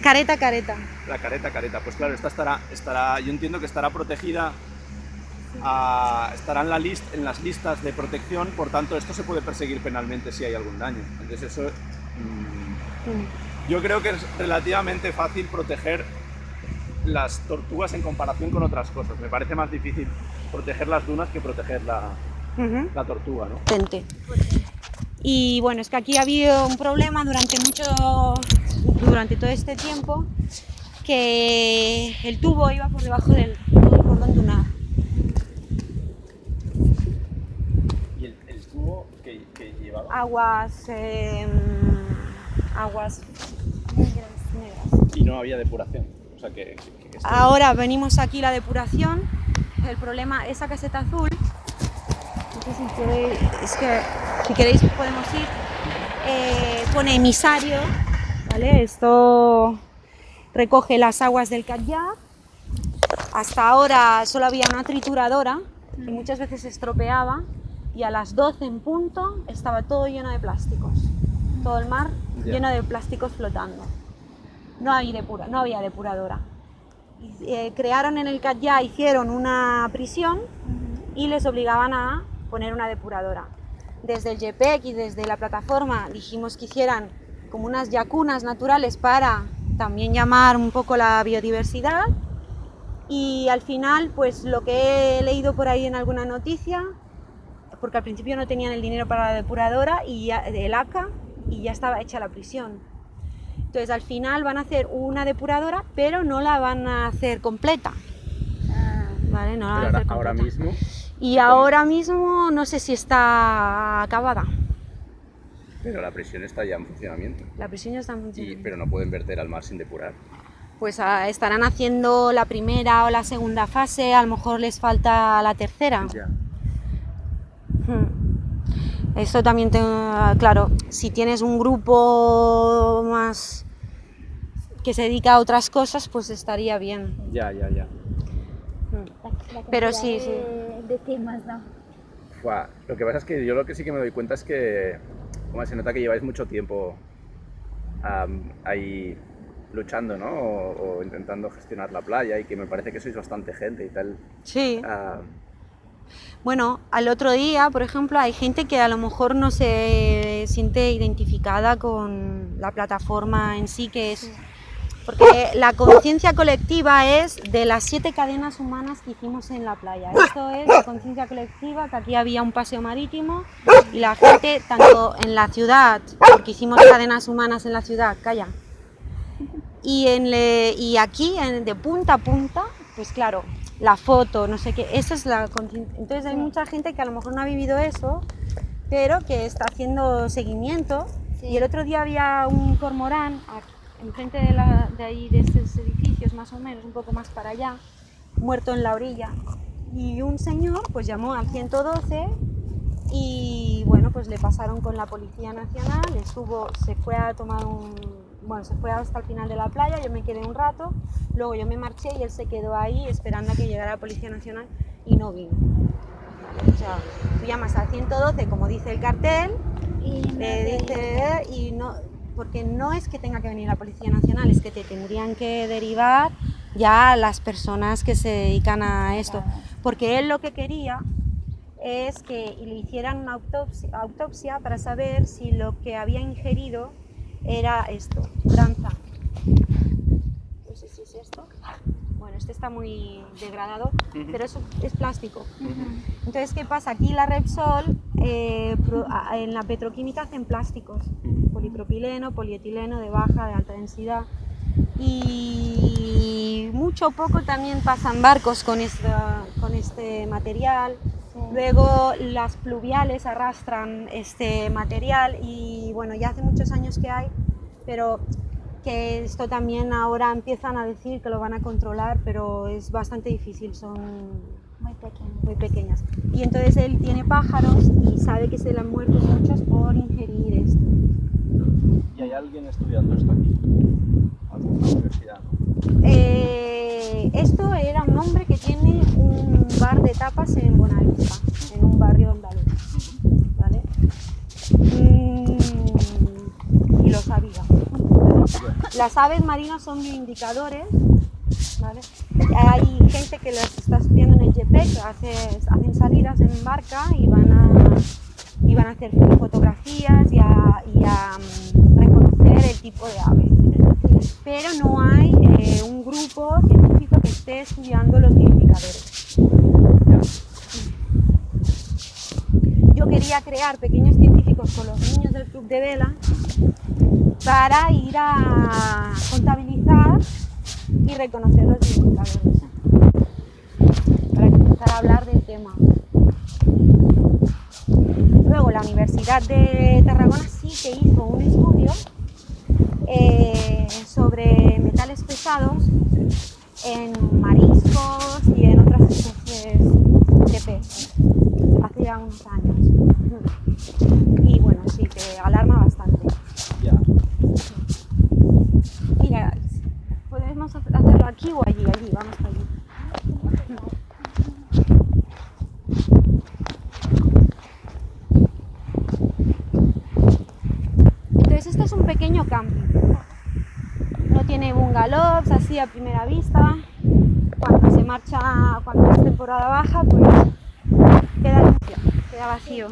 Careta. La careta. Pues claro, esta estará, yo entiendo que estará protegida, estará en las listas de protección, por tanto esto se puede perseguir penalmente si hay algún daño. Entonces eso, yo creo que es relativamente fácil proteger las tortugas en comparación con otras cosas. Me parece más difícil proteger las dunas que proteger la tortuga, ¿no? Y bueno, es que aquí ha habido un problema durante todo este tiempo, que el tubo iba por debajo del cordón dunar. ¿Y el tubo que llevaba? Aguas negras. Y no había depuración. O sea que Ahora venimos aquí la depuración. El problema, esa caseta azul, no sé si queréis podemos ir, pone emisario, ¿vale? Esto recoge las aguas del Catllar. Hasta ahora solo había una trituradora y muchas veces se estropeaba, y a las 12 en punto estaba todo lleno de plásticos, todo el mar lleno de plásticos flotando. No había depuradora. Crearon en el Catllar, hicieron una prisión y les obligaban a poner una depuradora. Desde el JPEG y desde la plataforma dijimos que hicieran como unas yacunas naturales para también llamar un poco la biodiversidad, y al final, pues lo que he leído por ahí en alguna noticia, porque al principio no tenían el dinero para la depuradora y el ACA, y ya estaba hecha la prisión. Entonces al final van a hacer una depuradora, pero no la van a hacer completa. ¿Vale? No la van a hacer completa. Ahora mismo. Y ahora mismo no sé si está acabada. Pero la prisión está ya en funcionamiento. La prisión ya está en funcionamiento. Pero no pueden verter al mar sin depurar. Pues estarán haciendo la primera o la segunda fase, a lo mejor les falta la tercera. Ya. Esto también, claro, si tienes un grupo más que se dedica a otras cosas, pues estaría bien. Ya. Pero sí. De temas, ¿no? Lo que pasa es que yo lo que sí que me doy cuenta es que, como se nota que lleváis mucho tiempo ahí luchando, ¿no? O intentando gestionar la playa, y que me parece que sois bastante gente y tal. Sí. Bueno, al otro día, por ejemplo, hay gente que a lo mejor no se siente identificada con la plataforma en sí, que es... Porque la conciencia colectiva es de las 7 cadenas humanas que hicimos en la playa. Esto es la conciencia colectiva, que aquí había un paseo marítimo y la gente, tanto en la ciudad, porque hicimos cadenas humanas en la ciudad, y aquí, de punta a punta, pues claro, la foto, no sé qué, esa es la conciencia. Entonces hay mucha gente que a lo mejor no ha vivido eso, pero que está haciendo seguimiento. Y el otro día había un cormorán enfrente de ahí, de estos edificios, más o menos, un poco más para allá, muerto en la orilla. Y un señor pues llamó al 112 y bueno, pues le pasaron con la Policía Nacional, se fue hasta el final de la playa, yo me quedé un rato, luego yo me marché y él se quedó ahí esperando a que llegara la Policía Nacional y no vino. ¿Vale? O sea, tú llamas al 112 como dice el cartel y no, porque no es que tenga que venir la Policía Nacional, es que te tendrían que derivar ya a las personas que se dedican a esto, porque él lo que quería es que le hicieran una autopsia para saber si lo que había ingerido era esto, branza. No sé si es esto. Bueno, este está muy degradado, pero eso es plástico. Entonces, ¿qué pasa? Aquí la Repsol, en la petroquímica hacen plásticos, polipropileno, polietileno de baja, de alta densidad, y mucho o poco también pasan barcos con este material. Luego las pluviales arrastran este material y bueno, ya hace muchos años que hay, pero que esto también ahora empiezan a decir que lo van a controlar, pero es bastante difícil, son muy pequeñas. Y entonces él tiene pájaros y sabe que se le han muerto muchos por ingerir esto. ¿Y hay alguien estudiando esto aquí? ¿Alguna universidad? Esto era un hombre que tiene un bar de tapas en Bonavista, en un barrio andaluz, ¿vale? Y lo sabía. Las aves marinas son bioindicadores, ¿vale? Hay gente que las está subiendo en el JPEG, hacen salidas en barca y van a hacer fotografías y a reconocer el tipo de ave. Pero no hay un grupo científico que esté estudiando los bioindicadores. Yo quería crear pequeños científicos con los niños del club de vela para ir a contabilizar y reconocer los bioindicadores, para empezar a hablar del tema. Luego la Universidad de Tarragona sí que hizo un estudio sobre metales pesados en mariscos y en otras especies de peces, hace ya unos años. Y bueno, sí, te alarma bastante. Ya. Mira, podemos hacerlo aquí o allí, vamos para allí. Entonces esto es un pequeño camping. No tiene bungalows así a primera vista. Cuando se marcha, cuando es temporada baja, pues queda limpio, queda vacío.